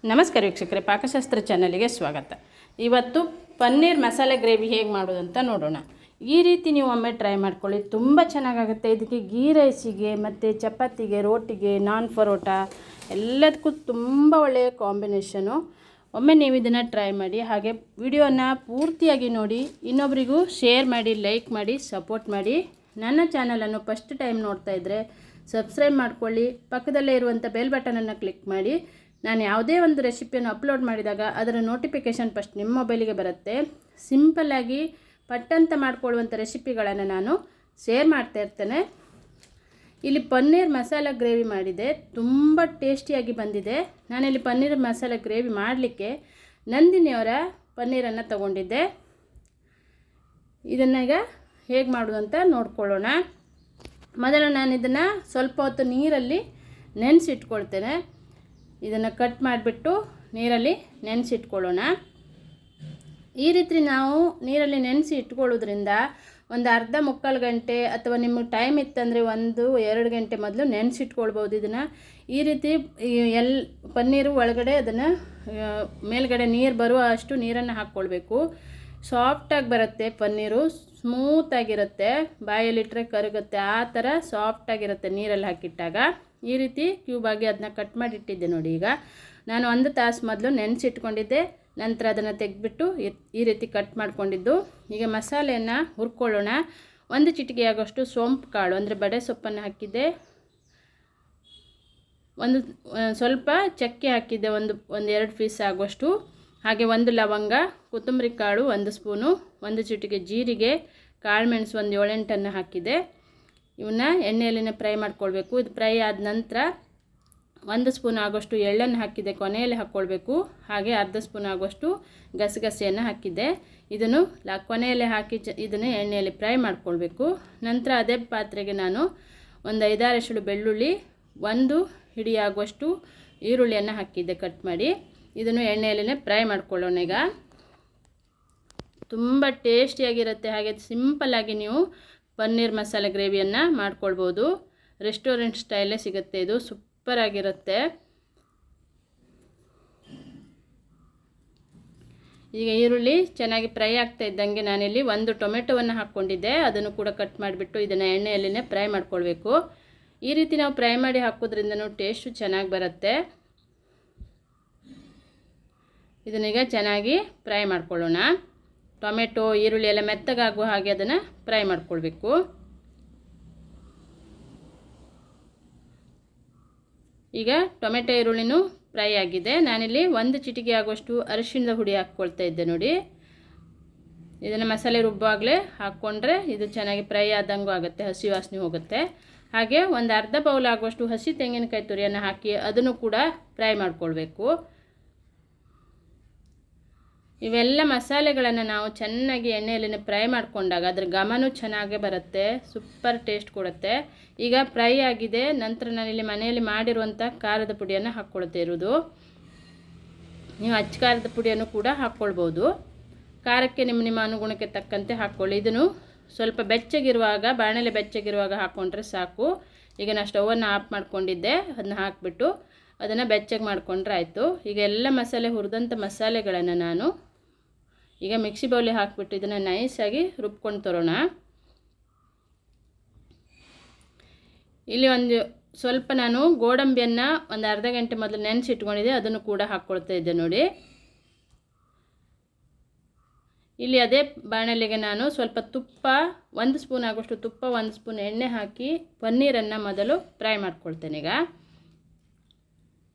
ನಮಸ್ಕಾರ ವೀಕ್ಷಕರೇ, ಪಾಕಶಾಸ್ತ್ರ ಚಾನಲ್ಗೆ ಸ್ವಾಗತ. ಇವತ್ತು ಪನ್ನೀರ್ ಮಸಾಲೆ ಗ್ರೇವಿ ಹೇಗೆ ಮಾಡೋದಂತ ನೋಡೋಣ. ಈ ರೀತಿ ನೀವು ಒಮ್ಮೆ ಟ್ರೈ ಮಾಡ್ಕೊಳ್ಳಿ, ತುಂಬ ಚೆನ್ನಾಗಾಗುತ್ತೆ. ಇದಕ್ಕೆ ಗೀ ರೈಸಿಗೆ ಮತ್ತು ಚಪಾತಿಗೆ, ರೋಟಿಗೆ, ನಾನ್ ಪರೋಟ ಎಲ್ಲದಕ್ಕೂ ತುಂಬ ಒಳ್ಳೆಯ ಕಾಂಬಿನೇಷನು. ಒಮ್ಮೆ ನೀವು ಇದನ್ನು ಟ್ರೈ ಮಾಡಿ. ಹಾಗೆ ವಿಡಿಯೋನ ಪೂರ್ತಿಯಾಗಿ ನೋಡಿ, ಇನ್ನೊಬ್ಬರಿಗೂ ಶೇರ್ ಮಾಡಿ, ಲೈಕ್ ಮಾಡಿ, ಸಪೋರ್ಟ್ ಮಾಡಿ. ನನ್ನ ಚಾನಲನ್ನು ಫಸ್ಟ್ ಟೈಮ್ ನೋಡ್ತಾ ಇದ್ದರೆ ಸಬ್ಸ್ಕ್ರೈಬ್ ಮಾಡ್ಕೊಳ್ಳಿ. ಪಕ್ಕದಲ್ಲೇ ಇರುವಂಥ ಬೆಲ್ ಬಟನನ್ನು ಕ್ಲಿಕ್ ಮಾಡಿ. ನಾನು ಯಾವುದೇ ಒಂದು ರೆಸಿಪಿಯನ್ನು ಅಪ್ಲೋಡ್ ಮಾಡಿದಾಗ ಅದರ ನೋಟಿಫಿಕೇಷನ್ ಫಸ್ಟ್ ನಿಮ್ಮ ಮೊಬೈಲಿಗೆ ಬರುತ್ತೆ. ಸಿಂಪಲ್ಲಾಗಿ ಪಟ್ಟಂತ ಮಾಡ್ಕೊಳ್ಳುವಂಥ ರೆಸಿಪಿಗಳನ್ನು ನಾನು ಶೇರ್ ಮಾಡ್ತಾ ಇರ್ತೇನೆ. ಇಲ್ಲಿ ಪನ್ನೀರ್ ಮಸಾಲ ಗ್ರೇವಿ ಮಾಡಿದೆ, ತುಂಬ ಟೇಸ್ಟಿಯಾಗಿ ಬಂದಿದೆ. ನಾನಿಲ್ಲಿ ಪನ್ನೀರ್ ಮಸಾಲ ಗ್ರೇವಿ ಮಾಡಲಿಕ್ಕೆ ನಂದಿನಿಯವರ ಪನ್ನೀರನ್ನು ತಗೊಂಡಿದ್ದೆ. ಇದನ್ನೀಗ ಹೇಗೆ ಮಾಡೋದಂತ ನೋಡ್ಕೊಳ್ಳೋಣ. ಮೊದಲು ನಾನು ಇದನ್ನು ಸ್ವಲ್ಪ ಹೊತ್ತು ನೀರಲ್ಲಿ ನೆನೆಸಿಟ್ಕೊಳ್ತೇನೆ. ಇದನ್ನು ಕಟ್ ಮಾಡಿಬಿಟ್ಟು ನೀರಲ್ಲಿ ನೆನೆಸಿಟ್ಕೊಳ್ಳೋಣ. ಈ ರೀತಿ ನಾವು ನೀರಲ್ಲಿ ನೆನೆಸಿ ಇಟ್ಕೊಳ್ಳೋದ್ರಿಂದ ಒಂದು ಅರ್ಧ ಮುಕ್ಕಾಲು ಗಂಟೆ ಅಥವಾ ನಿಮಗೆ ಟೈಮ್ ಇತ್ತಂದರೆ 1-2 ಗಂಟೆ ಮೊದಲು ನೆನೆಸಿಟ್ಕೊಳ್ಬೋದು. ಇದನ್ನು ಈ ರೀತಿ ಪನ್ನೀರು ಒಳಗಡೆ ಅದನ್ನು ಮೇಲ್ಗಡೆ ನೀರು ಬರುವ ಅಷ್ಟು ನೀರನ್ನು ಹಾಕ್ಕೊಳ್ಬೇಕು. ಸಾಫ್ಟಾಗಿ ಬರುತ್ತೆ ಪನ್ನೀರು, ಸ್ಮೂತಾಗಿರುತ್ತೆ, ಬಾಯಲ್ಲಿಟ್ಟರೆ ಕರಗುತ್ತೆ, ಆ ಥರ ಸಾಫ್ಟಾಗಿರುತ್ತೆ ನೀರಲ್ಲಿ ಹಾಕಿಟ್ಟಾಗ. ಈ ರೀತಿ ಕ್ಯೂಬಾಗಿ ಅದನ್ನ ಕಟ್ ಮಾಡಿ ಇಟ್ಟಿದ್ದೆ ನೋಡಿ. ಈಗ ನಾನು 1 ತಾಸು ಮೊದಲು ನೆನೆಸಿಟ್ಕೊಂಡಿದ್ದೆ, ನಂತರ ಅದನ್ನು ತೆಗೆದ್ಬಿಟ್ಟು ಈ ರೀತಿ ಕಟ್ ಮಾಡ್ಕೊಂಡಿದ್ದು. ಈಗ ಮಸಾಲೆಯನ್ನು ಹುರ್ಕೊಳ್ಳೋಣ. 1 ಚಿಟಿಕೆ ಆಗೋಷ್ಟು ಸೋಂಪು ಕಾಳು ಅಂದರೆ ಬಡೆ ಸೊಪ್ಪನ್ನು ಹಾಕಿದ್ದೆ, ಸ್ವಲ್ಪ ಚಕ್ಕೆ ಹಾಕಿದ್ದೆ, ಒಂದು 2 ಪೀಸ್ ಆಗುವಷ್ಟು. ಹಾಗೆ 1 ಲವಂಗ, ಕೊತ್ತಂಬರಿ ಕಾಳು 1 ಸ್ಪೂನು, 1 ಚಿಟಿಕೆ ಜೀರಿಗೆ, ಕಾಳು ಮೆಣಸು 7-8 ಹಾಕಿದೆ. ಇವನ್ನ ಎಣ್ಣೆಯಲ್ಲಿನೇ ಫ್ರೈ ಮಾಡ್ಕೊಳ್ಬೇಕು. ಇದು ಫ್ರೈ ಆದ ನಂತರ 1 ಸ್ಪೂನ್ ಆಗೋಷ್ಟು ಎಳ್ಳನ್ನು ಹಾಕಿದೆ, ಕೊನೆಯಲ್ಲಿ ಹಾಕ್ಕೊಳ್ಬೇಕು. ಹಾಗೆ ಅರ್ಧ ಸ್ಪೂನ್ ಆಗೋಷ್ಟು ಗಸಗಸೆಯನ್ನು ಹಾಕಿದ್ದೆ. ಇದನ್ನು ಕೊನೆಯಲ್ಲಿ ಹಾಕಿ ಇದನ್ನು ಎಣ್ಣೆಯಲ್ಲಿ ಫ್ರೈ ಮಾಡ್ಕೊಳ್ಬೇಕು. ನಂತರ ಅದೇ ಪಾತ್ರೆಗೆ ನಾನು ಒಂದು 5-6 ಎಸಳು ಬೆಳ್ಳುಳ್ಳಿ, 1 ಹಿಡಿ ಆಗುವಷ್ಟು ಈರುಳ್ಳಿಯನ್ನು ಹಾಕಿದ್ದೆ ಕಟ್ ಮಾಡಿ. ಇದನ್ನು ಎಣ್ಣೆಯಲ್ಲೇ ಫ್ರೈ ಮಾಡ್ಕೊಳ್ಳೋಣ. ಈಗ ತುಂಬ ಟೇಸ್ಟಿಯಾಗಿರುತ್ತೆ. ಹಾಗೆ ಸಿಂಪಲ್ಲಾಗಿ ನೀವು ಪನ್ನೀರ್ ಮಸಾಲೆ ಗ್ರೇವಿಯನ್ನು ಮಾಡ್ಕೊಳ್ಬೋದು. ರೆಸ್ಟೋರೆಂಟ್ ಸ್ಟೈಲೇ ಸಿಗುತ್ತೆ, ಇದು ಸೂಪರಾಗಿರುತ್ತೆ. ಈಗ ಈರುಳ್ಳಿ ಚೆನ್ನಾಗಿ ಫ್ರೈ ಆಗ್ತಾ ಇದ್ದಂಗೆ ನಾನಿಲ್ಲಿ 1 ಟೊಮೆಟೊವನ್ನು ಹಾಕ್ಕೊಂಡಿದ್ದೆ, ಅದನ್ನು ಕೂಡ ಕಟ್ ಮಾಡಿಬಿಟ್ಟು ಇದನ್ನು ಎಣ್ಣೆಯಲ್ಲೇ ಫ್ರೈ ಮಾಡ್ಕೊಳ್ಬೇಕು. ಈ ರೀತಿ ನಾವು ಫ್ರೈ ಮಾಡಿ ಹಾಕೋದ್ರಿಂದನೂ ಟೇಸ್ಟು ಚೆನ್ನಾಗಿ ಬರುತ್ತೆ. ಇದನ್ನೀಗ ಚೆನ್ನಾಗಿ ಫ್ರೈ ಮಾಡ್ಕೊಳ್ಳೋಣ. ಟೊಮೆಟೊ ಈರುಳ್ಳಿ ಎಲ್ಲ ಮೆತ್ತಗಾಗುವ ಹಾಗೆ ಅದನ್ನು ಫ್ರೈ ಮಾಡ್ಕೊಳ್ಬೇಕು. ಈಗ ಟೊಮೆಟೊ ಈರುಳ್ಳಿನೂ ಫ್ರೈ ಆಗಿದೆ. ನಾನಿಲ್ಲಿ 1 ಚಿಟಿಕೆ ಆಗುವಷ್ಟು ಅರಿಶಿಣದ ಹುಡಿ ಹಾಕ್ಕೊಳ್ತಾ ಇದ್ದೆ ನೋಡಿ. ಇದನ್ನು ಮಸಾಲೆ ರುಬ್ಬಾಗಲೇ ಹಾಕ್ಕೊಂಡ್ರೆ ಇದು ಚೆನ್ನಾಗಿ ಫ್ರೈ ಆದಂಗೂ ಆಗುತ್ತೆ, ಹಸಿ ವಾಸನೆ ಹೋಗುತ್ತೆ. ಹಾಗೆ ಒಂದು ಅರ್ಧ ಬೌಲ್ ಆಗುವಷ್ಟು ಹಸಿ ತೆಂಗಿನಕಾಯಿ ತುರಿಯನ್ನು ಹಾಕಿ ಅದನ್ನು ಕೂಡ ಫ್ರೈ ಮಾಡ್ಕೊಳ್ಬೇಕು. ಇವೆಲ್ಲ ಮಸಾಲೆಗಳನ್ನು ನಾವು ಚೆನ್ನಾಗಿ ಎಣ್ಣೆಯಲ್ಲಿ ಫ್ರೈ ಮಾಡಿಕೊಂಡಾಗ ಅದರ ಘಮನೂ ಚೆನ್ನಾಗೇ ಬರುತ್ತೆ, ಸೂಪರ್ ಟೇಸ್ಟ್ ಕೊಡುತ್ತೆ. ಈಗ ಫ್ರೈ ಆಗಿದೆ. ನಂತರ ನಾನಿಲ್ಲಿ ಮನೆಯಲ್ಲಿ ಮಾಡಿರುವಂಥ ಖಾರದ ಪುಡಿಯನ್ನು ಹಾಕ್ಕೊಳ್ತಾ ಇರೋದು. ನೀವು ಅಚ್ಚ ಖಾರದ ಪುಡಿಯನ್ನು ಕೂಡ ಹಾಕ್ಕೊಳ್ಬೋದು. ಖಾರಕ್ಕೆ ನಿಮ್ಮ ಅನುಗುಣಕ್ಕೆ ತಕ್ಕಂತೆ ಹಾಕ್ಕೊಳ್ಳಿ. ಇದನ್ನು ಸ್ವಲ್ಪ ಬೆಚ್ಚಗಿರುವಾಗ, ಬಾಣಲೆ ಬೆಚ್ಚಗಿರುವಾಗ ಹಾಕ್ಕೊಂಡ್ರೆ ಸಾಕು. ಈಗ ನಾನು ಸ್ಟವನ್ನು ಆಫ್ ಮಾಡ್ಕೊಂಡಿದ್ದೆ, ಅದನ್ನ ಹಾಕಿಬಿಟ್ಟು ಅದನ್ನು ಬೆಚ್ಚಗೆ ಮಾಡಿಕೊಂಡ್ರೆ ಆಯಿತು. ಈಗ ಎಲ್ಲ ಮಸಾಲೆ ಹುರಿದಂಥ ಮಸಾಲೆಗಳನ್ನು ನಾನು ಈಗ ಮಿಕ್ಸಿ ಬೌಲಿಗೆ ಹಾಕಿಬಿಟ್ಟು ಇದನ್ನು ನೈಸಾಗಿ ರುಬ್ಕೊಂಡು ತರೋಣ. ಇಲ್ಲಿ ಸ್ವಲ್ಪ ನಾನು ಗೋಡಂಬಿಯನ್ನು ಒಂದು ಅರ್ಧ ಗಂಟೆ ಮೊದಲು ನೆನೆಸಿಟ್ಕೊಂಡಿದ್ದೆ, ಅದನ್ನು ಕೂಡ ಹಾಕ್ಕೊಳ್ತಾ ಇದ್ದೆ ನೋಡಿ. ಇಲ್ಲಿ ಅದೇ ಬಾಣಲೆಗೆ ನಾನು ಸ್ವಲ್ಪ ತುಪ್ಪ, 1 ಸ್ಪೂನ್ ಆಗೋಷ್ಟು ತುಪ್ಪ, 1 ಸ್ಪೂನ್ ಎಣ್ಣೆ ಹಾಕಿ ಪನ್ನೀರನ್ನು ಮೊದಲು ಫ್ರೈ ಮಾಡ್ಕೊಳ್ತೇನೆ. ಈಗ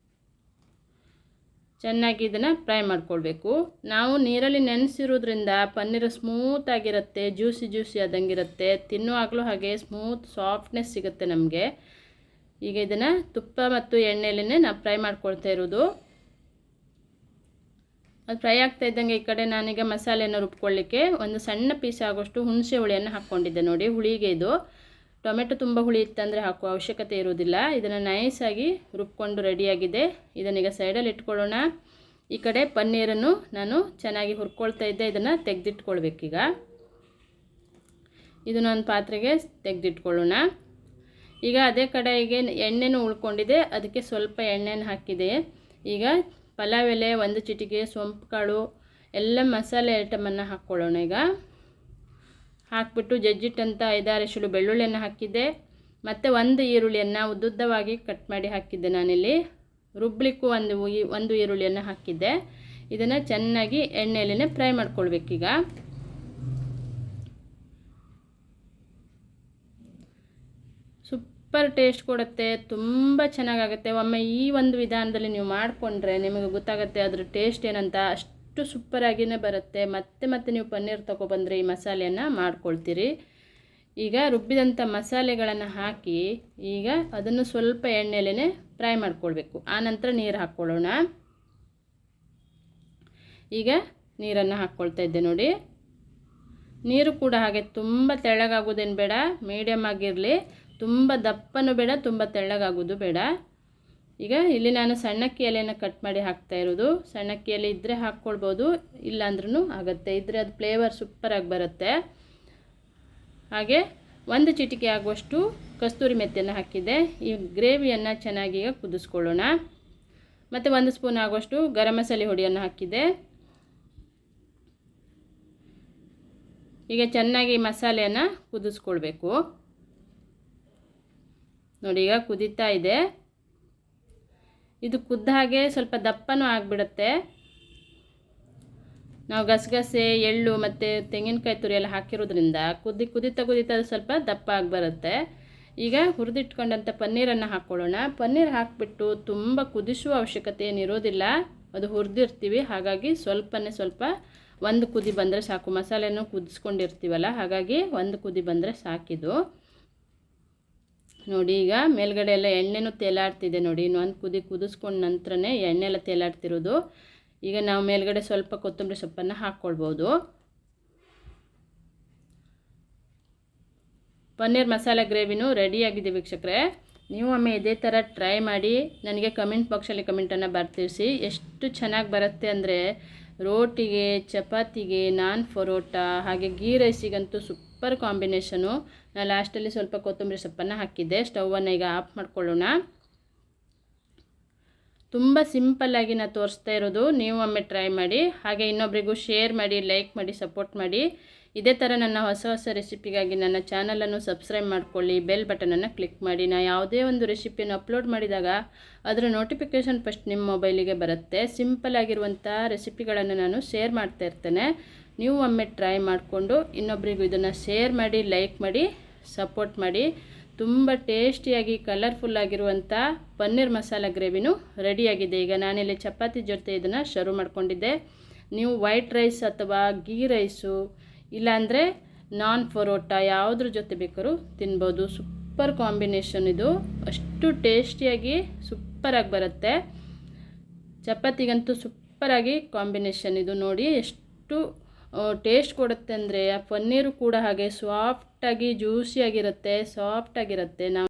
ಚೆನ್ನಾಗಿ ಇದನ್ನು ಫ್ರೈ ಮಾಡ್ಕೊಳ್ಬೇಕು. ನಾವು ನೀರಲ್ಲಿ ನೆನೆಸಿರೋದ್ರಿಂದ ಪನ್ನೀರು ಸ್ಮೂತಾಗಿರುತ್ತೆ, ಜ್ಯೂಸಿ ಆದಂಗಿರುತ್ತೆ. ತಿನ್ನುವಾಗಲೂ ಹಾಗೆ ಸ್ಮೂತ್ ಸಾಫ್ಟ್ನೆಸ್ ಸಿಗುತ್ತೆ ನಮಗೆ. ಈಗ ಇದನ್ನು ತುಪ್ಪ ಮತ್ತು ಎಣ್ಣೆಯಲ್ಲೇ ನಾವು ಫ್ರೈ ಮಾಡ್ಕೊಳ್ತಾ ಇರೋದು. ಅದು ಫ್ರೈ ಆಗ್ತಾ ಇದ್ದಂಗೆ ಈ ಕಡೆ ನಾನೀಗ ಮಸಾಲೆಯನ್ನು ರುಬ್ಕೊಳ್ಳಿಕ್ಕೆ 1 ಸಣ್ಣ ಪೀಸ್ ಆಗೋಷ್ಟು ಹುಣಸೆ ಹುಳಿಯನ್ನು ಹಾಕ್ಕೊಂಡಿದ್ದೆ ನೋಡಿ. ಹುಳಿಗೆ ಇದು ಟೊಮೆಟೊ ತುಂಬ ಹುಳಿ ಇತ್ತಂದರೆ ಹಾಕುವ ಅವಶ್ಯಕತೆ ಇರೋದಿಲ್ಲ. ಇದನ್ನು ನೈಸಾಗಿ ರುಬ್ಕೊಂಡು ರೆಡಿಯಾಗಿದೆ. ಇದನ್ನೀಗ ಸೈಡಲ್ಲಿ ಇಟ್ಕೊಳ್ಳೋಣ. ಈ ಕಡೆ ಪನ್ನೀರನ್ನು ನಾನು ಚೆನ್ನಾಗಿ ಹುರ್ಕೊಳ್ತಾ ಇದ್ದೆ, ಇದನ್ನು ತೆಗೆದಿಟ್ಕೊಳ್ಬೇಕೀಗ. ಇದನ್ನು ಒಂದು ಪಾತ್ರೆಗೆ ತೆಗೆದಿಟ್ಕೊಳ್ಳೋಣ. ಈಗ ಅದೇ ಕಡೆಗೆ ಎಣ್ಣೆನೂ ಉಳ್ಕೊಂಡಿದೆ, ಅದಕ್ಕೆ ಸ್ವಲ್ಪ ಎಣ್ಣೆನ ಹಾಕಿದೆ. ಈಗ ಪಲಾವ್ ಎಲೆ, 1 ಚಿಟಿಕೆ ಸೊಂಪು ಕಾಳು ಎಲ್ಲ ಮಸಾಲೆ ಐಟಮನ್ನು ಹಾಕ್ಕೊಳ್ಳೋಣ. ಈಗ ಹಾಕಿಬಿಟ್ಟು ಜಜ್ಜಿಟ್ಟಂಥ 5-6 ಎಸಳು ಬೆಳ್ಳುಳ್ಳಿಯನ್ನು ಹಾಕಿದ್ದೆ ಮತ್ತು 1 ಈರುಳ್ಳಿಯನ್ನು ಉದ್ದುದ್ದವಾಗಿ ಕಟ್ ಮಾಡಿ ಹಾಕಿದ್ದೆ. ನಾನಿಲ್ಲಿ ರುಬ್ಲಿಕ್ಕೂ ಒಂದು ಈರುಳ್ಳಿಯನ್ನು ಹಾಕಿದ್ದೆ. ಇದನ್ನು ಚೆನ್ನಾಗಿ ಎಣ್ಣೆಯಲ್ಲೇ ಫ್ರೈ ಮಾಡ್ಕೊಳ್ಬೇಕೀಗ. ಸೂಪರ್ ಟೇಸ್ಟ್ ಕೊಡುತ್ತೆ, ತುಂಬ ಚೆನ್ನಾಗಾಗುತ್ತೆ. ಒಮ್ಮೆ ಈ ಒಂದು ವಿಧಾನದಲ್ಲಿ ನೀವು ಮಾಡಿಕೊಂಡ್ರೆ ನಿಮಗೆ ಗೊತ್ತಾಗುತ್ತೆ ಅದರ ಟೇಸ್ಟ್ ಏನಂತ. ಅಷ್ಟು ಸೂಪರಾಗಿಯೇ ಬರುತ್ತೆ. ಮತ್ತೆ ನೀವು ಪನ್ನೀರ್ ತೊಗೊಬಂದರೆ ಈ ಮಸಾಲೆಯನ್ನು ಮಾಡ್ಕೊಳ್ತೀರಿ. ಈಗ ರುಬ್ಬಿದಂಥ ಮಸಾಲೆಗಳನ್ನು ಹಾಕಿ ಈಗ ಅದನ್ನು ಸ್ವಲ್ಪ ಎಣ್ಣೆಯಲ್ಲೇ ಫ್ರೈ ಮಾಡ್ಕೊಳ್ಬೇಕು. ಆನಂತರ ನೀರು ಹಾಕ್ಕೊಳ್ಳೋಣ. ಈಗ ನೀರನ್ನು ಹಾಕ್ಕೊಳ್ತಾ ಇದ್ದೆ ನೋಡಿ. ನೀರು ಕೂಡ ಹಾಗೆ ತುಂಬ ತೆಳ್ಳಗಾಗೋದೇನು ಬೇಡ, ಮೀಡಿಯಮ್ ಆಗಿರಲಿ. ತುಂಬ ದಪ್ಪನೂ ಬೇಡ, ತುಂಬ ತೆಳ್ಳಗಾಗೋದು ಬೇಡ. ಈಗ ಇಲ್ಲಿ ನಾನು ಸಣ್ಣಕ್ಕಿ ಎಲೆಯನ್ನು ಕಟ್ ಮಾಡಿ ಹಾಕ್ತಾ ಇರೋದು. ಸಣ್ಣಕ್ಕಿ ಎಲೆ ಇದ್ದರೆ ಹಾಕ್ಕೊಳ್ಬೋದು, ಇಲ್ಲಾಂದ್ರೂ ಆಗುತ್ತೆ. ಇದ್ದರೆ ಅದು ಫ್ಲೇವರ್ ಸೂಪರಾಗಿ ಬರುತ್ತೆ. ಹಾಗೆ 1 ಚಿಟಿಕೆ ಆಗುವಷ್ಟು ಕಸ್ತೂರಿ ಮೆಥಿಯನ್ನು ಹಾಕಿದ್ದೆ. ಈ ಗ್ರೇವಿಯನ್ನು ಚೆನ್ನಾಗಿ ಈಗ ಕುದಿಸ್ಕೊಳ್ಳೋಣ. ಮತ್ತು 1 ಸ್ಪೂನ್ ಆಗುವಷ್ಟು ಗರಂ ಮಸಾಲೆ ಹುಡಿಯನ್ನು ಹಾಕಿದ್ದೆ. ಈಗ ಚೆನ್ನಾಗಿ ಮಸಾಲೆಯನ್ನು ಕುದಿಸ್ಕೊಳ್ಬೇಕು ನೋಡಿ. ಈಗ ಕುದೀತಾ ಇದೆ. ಇದು ಕುದ್ದ ಹಾಗೆ ಸ್ವಲ್ಪ ದಪ್ಪನೂ ಆಗಿಬಿಡುತ್ತೆ. ನಾವು ಗಸಗಸೆ, ಎಳ್ಳು ಮತ್ತು ತೆಂಗಿನಕಾಯಿ ತುರಿ ಎಲ್ಲ ಹಾಕಿರೋದ್ರಿಂದ ಕುದೀತಾ ಅದು ಸ್ವಲ್ಪ ದಪ್ಪ ಆಗಿ ಬರುತ್ತೆ. ಈಗ ಹುರಿದಿಟ್ಕೊಂಡಂಥ ಪನ್ನೀರನ್ನು ಹಾಕ್ಕೊಳ್ಳೋಣ. ಪನ್ನೀರ್ ಹಾಕಿಬಿಟ್ಟು ತುಂಬ ಕುದಿಸುವ ಅವಶ್ಯಕತೆ ಏನಿರೋದಿಲ್ಲ, ಅದು ಹುರಿದಿರ್ತೀವಿ. ಹಾಗಾಗಿ ಸ್ವಲ್ಪ 1 ಕುದಿ ಬಂದರೆ ಸಾಕು. ಮಸಾಲೆನೂ ಕುದಿಸ್ಕೊಂಡಿರ್ತೀವಲ್ಲ, ಹಾಗಾಗಿ 1 ಕುದಿ ಬಂದರೆ ಸಾಕಿದು ನೋಡಿ. ಈಗ ಮೇಲ್ಗಡೆ ಎಲ್ಲ ಎಣ್ಣೆನೂ ತೇಲಾಡ್ತಿದೆ ನೋಡಿ. ಇನ್ನು 1 ಕುದಿ ಕುದಿಸ್ಕೊಂಡ ನಂತರನೇ ಎಣ್ಣೆ ಎಲ್ಲ ತೇಲಾಡ್ತಿರೋದು. ಈಗ ನಾವು ಮೇಲ್ಗಡೆ ಸ್ವಲ್ಪ ಕೊತ್ತಂಬರಿ ಸೊಪ್ಪನ್ನು ಹಾಕ್ಕೊಳ್ಬೋದು. ಪನ್ನೀರ್ ಮಸಾಲೆ ಗ್ರೇವಿನೂ ರೆಡಿಯಾಗಿದೆ ವೀಕ್ಷಕರೇ. ನೀವು ಒಮ್ಮೆ ಇದೇ ಥರ ಟ್ರೈ ಮಾಡಿ ನನಗೆ ಕಮೆಂಟ್ ಬಾಕ್ಸಲ್ಲಿ ಕಮೆಂಟನ್ನು ಬರ್ತಿರಿಸಿ. ಎಷ್ಟು ಚೆನ್ನಾಗಿ ಬರುತ್ತೆ ಅಂದರೆ ರೋಟಿಗೆ, ಚಪಾತಿಗೆ, ನಾನ್ ಪರೋಟ ಹಾಗೆ ಗೀ ರೈಸಿಗಂತೂ ಸೂಪರ್ ಕಾಂಬಿನೇಷನು. ನಾನು ಲಾಸ್ಟಲ್ಲಿ ಸ್ವಲ್ಪ ಕೊತ್ತಂಬರಿ ಸೊಪ್ಪನ್ನು ಹಾಕಿದ್ದೆ. ಸ್ಟವನ್ನು ಈಗ ಆಫ್ ಮಾಡ್ಕೊಳ್ಳೋಣ. ತುಂಬ ಸಿಂಪಲ್ಲಾಗಿ ನಾನು ತೋರಿಸ್ತಾ ಇರೋದು. ನೀವು ಒಮ್ಮೆ ಟ್ರೈ ಮಾಡಿ. ಹಾಗೆ ಇನ್ನೊಬ್ಬರಿಗೂ ಶೇರ್ ಮಾಡಿ, ಲೈಕ್ ಮಾಡಿ, ಸಪೋರ್ಟ್ ಮಾಡಿ. ಇದೇ ಥರ ನನ್ನ ಹೊಸ ರೆಸಿಪಿಗಾಗಿ ನನ್ನ ಚಾನಲನ್ನು ಸಬ್ಸ್ಕ್ರೈಬ್ ಮಾಡ್ಕೊಳ್ಳಿ. ಬೆಲ್ ಬಟನನ್ನು ಕ್ಲಿಕ್ ಮಾಡಿ. ನಾನು ಯಾವುದೇ ಒಂದು ರೆಸಿಪಿಯನ್ನು ಅಪ್ಲೋಡ್ ಮಾಡಿದಾಗ ಅದರ ನೋಟಿಫಿಕೇಷನ್ ಫಸ್ಟ್ ನಿಮ್ಮ ಮೊಬೈಲಿಗೆ ಬರುತ್ತೆ. ಸಿಂಪಲ್ ಆಗಿರುವಂಥ ರೆಸಿಪಿಗಳನ್ನು ನಾನು ಶೇರ್ ಮಾಡ್ತಾ ಇರ್ತೇನೆ. ನೀವು ಒಮ್ಮೆ ಟ್ರೈ ಮಾಡಿಕೊಂಡು ಇನ್ನೊಬ್ಬರಿಗೂ ಇದನ್ನು ಶೇರ್ ಮಾಡಿ, ಲೈಕ್ ಮಾಡಿ, ಸಪೋರ್ಟ್ ಮಾಡಿ. ತುಂಬ ಟೇಸ್ಟಿಯಾಗಿ ಕಲರ್ಫುಲ್ಲಾಗಿರುವಂಥ ಪನ್ನೀರ್ ಮಸಾಲ ಗ್ರೇವಿನೂ ರೆಡಿಯಾಗಿದೆ. ಈಗ ನಾನಿಲ್ಲಿ ಚಪಾತಿ ಜೊತೆ ಇದನ್ನು ಸರ್ವ್ ಮಾಡ್ಕೊಂಡಿದ್ದೆ. ನೀವು ವೈಟ್ ರೈಸ್ ಅಥವಾ ಗೀ ರೈಸು ಇಲ್ಲಾಂದರೆ ನಾನ್ ಪರೋಟ ಯಾವುದ್ರ ಜೊತೆ ಬೇಕಾದ್ರೂ ತಿನ್ಬೋದು. ಸೂಪರ್ ಕಾಂಬಿನೇಷನ್ ಇದು. ಅಷ್ಟು ಟೇಸ್ಟಿಯಾಗಿ ಸೂಪರಾಗಿ ಬರುತ್ತೆ. ಚಪಾತಿಗಂತೂ ಸೂಪರಾಗಿ ಕಾಂಬಿನೇಷನ್ ಇದು ನೋಡಿ. ಎಷ್ಟು ಟೇಸ್ಟ್ ಕೊಡುತ್ತೆ ಅಂದರೆ ಆ ಪನ್ನೀರು ಕೂಡ ಹಾಗೆ ಸಾಫ್ಟಾಗಿ ಜ್ಯೂಸಿಯಾಗಿರುತ್ತೆ, ಸಾಫ್ಟಾಗಿರುತ್ತೆ. ನಾವು